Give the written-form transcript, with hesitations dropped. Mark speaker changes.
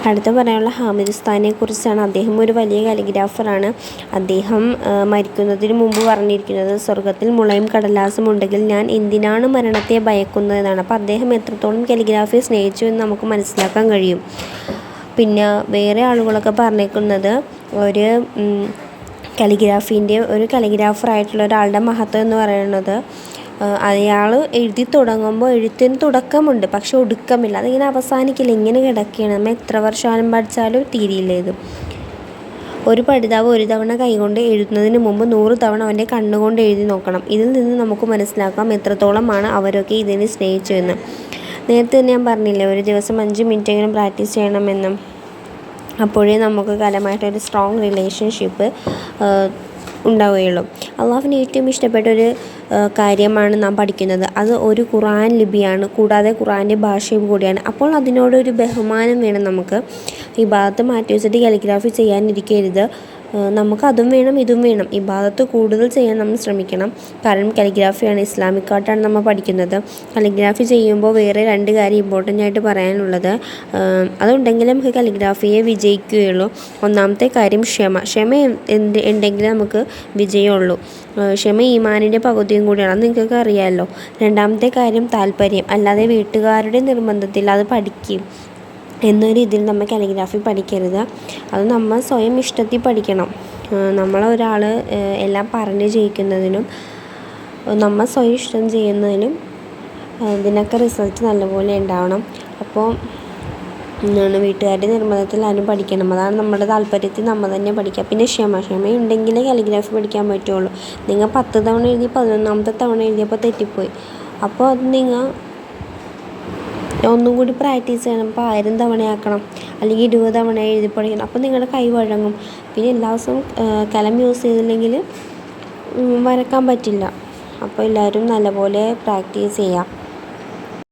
Speaker 1: അടുത്ത പറയാനുള്ള ഹാമിദ് ഉസ്താദിനെ കുറിച്ചാണ്. അദ്ദേഹം ഒരു വലിയ കാലിഗ്രാഫറാണ്. അദ്ദേഹം മരിക്കുന്നതിന് മുമ്പ് പറഞ്ഞിരിക്കുന്നത്, സ്വർഗത്തിൽ മുളയും കടലാസും ഉണ്ടെങ്കിൽ ഞാൻ എന്തിനാണ് മരണത്തെ ഭയക്കുന്നതെന്നാണ്. അപ്പോൾ അദ്ദേഹം എത്രത്തോളം കാലിഗ്രാഫിയെ സ്നേഹിച്ചു എന്ന് നമുക്ക് മനസ്സിലാക്കാൻ കഴിയും. പിന്നെ വേറെ ആളുകളൊക്കെ പറഞ്ഞേക്കുന്നത് ഒരു കാലിഗ്രാഫറായിട്ടുള്ള ഒരാളുടെ മഹത്വം എന്ന് പറയുന്നത്, അയാൾ എഴുതി തുടങ്ങുമ്പോൾ എഴുത്തിന് തുടക്കമുണ്ട്, പക്ഷെ ഒടുക്കമില്ല. അതിങ്ങനെ അവസാനിക്കില്ല, ഇങ്ങനെ കിടക്കുകയാണ്. നമ്മൾ എത്ര വർഷമാലും പഠിച്ചാലും തീരിയില്ല ഇത്. ഒരു പഠിതാവ് ഒരു തവണ കൈകൊണ്ട് എഴുതുന്നതിന് മുമ്പ് 100 തവണ അവൻ്റെ കണ്ണുകൊണ്ട് എഴുതി നോക്കണം. ഇതിൽ നിന്ന് നമുക്ക് മനസ്സിലാക്കാം എത്രത്തോളമാണ് അവരൊക്കെ ഇതിനെ സ്നേഹിച്ചു എന്ന്. നേരത്തെ തന്നെ ഞാൻ പറഞ്ഞില്ലേ, ഒരു ദിവസം 5 മിനിറ്റെങ്കിലും പ്രാക്ടീസ് ചെയ്യണമെന്നും. അപ്പോഴേ നമുക്ക് കലമായിട്ടൊരു സ്ട്രോങ് റിലേഷൻഷിപ്പ് ഉണ്ടാവുകയുള്ളൂ. അള്ളാഹുവിന് ഏറ്റവും ഇഷ്ടപ്പെട്ടൊരു കാര്യമാണ് നാം പഠിക്കുന്നത്. അത് ഒരു ഖുർആൻ ലിപിയാണ്, കൂടാതെ ഖുർആൻ്റെ ഭാഷയും കൂടിയാണ്. അപ്പോൾ അതിനോടൊരു ബഹുമാനം വേണം നമുക്ക്. ഇബാദത്ത് മാറ്റി വെച്ചിട്ട് കാലിഗ്രാഫി ചെയ്യാനിരിക്കരുത്. നമുക്ക് അതും വേണം ഇതും വേണം. ഇബാദത്ത് കൂടുതൽ ചെയ്യാൻ നമ്മൾ ശ്രമിക്കണം. കാരണം കാലിഗ്രാഫിയാണ്, ഇസ്ലാമിക് ആർട്ടാണ് നമ്മൾ പഠിക്കുന്നത്. കാലിഗ്രാഫി ചെയ്യുമ്പോൾ വേറെ 2 കാര്യം ഇമ്പോർട്ടൻ്റ് ആയിട്ട് പറയാനുള്ളത്, അതുണ്ടെങ്കിൽ നമുക്ക് കാലിഗ്രാഫിയെ വിജയിക്കുകയുള്ളൂ. ഒന്നാമത്തെ കാര്യം ക്ഷമ ഉണ്ടെങ്കിൽ നമുക്ക് വിജയമുള്ളൂ. ക്ഷമ ഈമാനിൻ്റെ പകുതിയും കൂടിയാണ്, അത് നിങ്ങൾക്കൊക്കെ അറിയാമല്ലോ. രണ്ടാമത്തെ കാര്യം താല്പര്യം, അല്ലാതെ വീട്ടുകാരുടെ നിർബന്ധത്തിൽ അത് പഠിക്കും എന്നൊരു ഇതിൽ നമ്മൾ കാലിഗ്രാഫി പഠിക്കരുത്. അത് നമ്മൾ സ്വയം ഇഷ്ടത്തിൽ പഠിക്കണം. നമ്മളൊരാൾ എല്ലാം പറഞ്ഞ് ചെയ്യിക്കുന്നതിനും നമ്മൾ സ്വയം ഇഷ്ടം ചെയ്യുന്നതിനും ഇതിനൊക്കെ റിസൾട്ട് നല്ലപോലെ ഉണ്ടാവണം. അപ്പോൾ വീട്ടുകാരുടെ നിർബന്ധത്തിൽ ആരും പഠിക്കണം. അതാണ് നമ്മുടെ താല്പര്യത്തിൽ നമ്മൾ തന്നെ പഠിക്കുക. പിന്നെ ക്ഷമയുണ്ടെങ്കിലേ കാലിഗ്രാഫി പഠിക്കാൻ പറ്റുള്ളൂ. നിങ്ങൾ 10 തവണ എഴുതി 11ാമത്തെ തവണ എഴുതിയപ്പോൾ തെറ്റിപ്പോയി. അപ്പോൾ അത് നിങ്ങൾ ഒന്നും കൂടി പ്രാക്ടീസ് ചെയ്യണം. ഇപ്പോൾ 1000 തവണയാക്കണം, അല്ലെങ്കിൽ 20 തവണ എഴുതി പഠിക്കണം. അപ്പോൾ നിങ്ങളുടെ കൈ വഴങ്ങും. പിന്നെ എല്ലാ ദിവസവും കലം യൂസ് ചെയ്തില്ലെങ്കിൽ വരക്കാൻ പറ്റില്ല. അപ്പോൾ എല്ലാവരും നല്ലപോലെ പ്രാക്ടീസ് ചെയ്യാം.